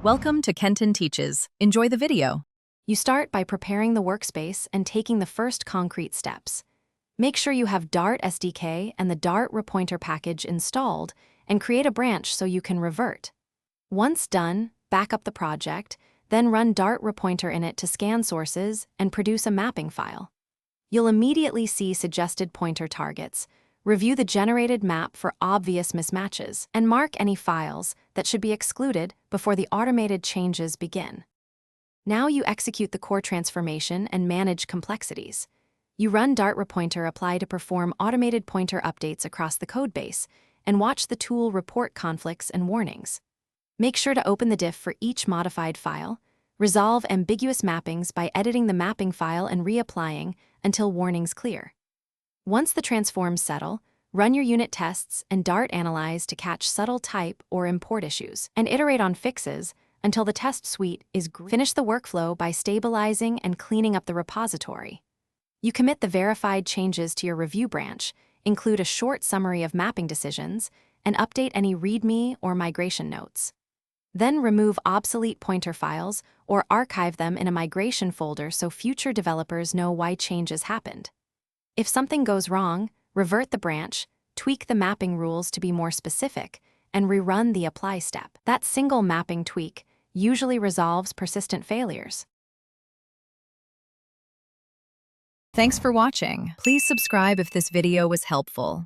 Welcome to Kenton Teaches. Enjoy the video. You start by preparing the workspace and taking the first concrete steps. Make sure you have Dart SDK and the Dart Repointer package installed and create a branch so you can revert. Once done, back up the project, then run Dart Repointer in it to scan sources and produce a mapping file. You'll immediately see suggested pointer targets. Review the generated map for obvious mismatches and mark any files that should be excluded before the automated changes begin. Now you execute the core transformation and manage complexities. You run Dart Repointer apply to perform automated pointer updates across the codebase and watch the tool report conflicts and warnings. Make sure to open the diff for each modified file. Resolve ambiguous mappings by editing the mapping file and reapplying until warnings clear. Once the transforms settle, run your unit tests and Dart analyze to catch subtle type or import issues, and iterate on fixes until the test suite is green. Finish the workflow by stabilizing and cleaning up the repository. You commit the verified changes to your review branch, include a short summary of mapping decisions, and update any README or migration notes. Then remove obsolete pointer files or archive them in a migration folder so future developers know why changes happened. If something goes wrong, revert the branch, tweak the mapping rules to be more specific, and rerun the apply step. That single mapping tweak usually resolves persistent failures. Thanks for watching. Please subscribe if this video was helpful.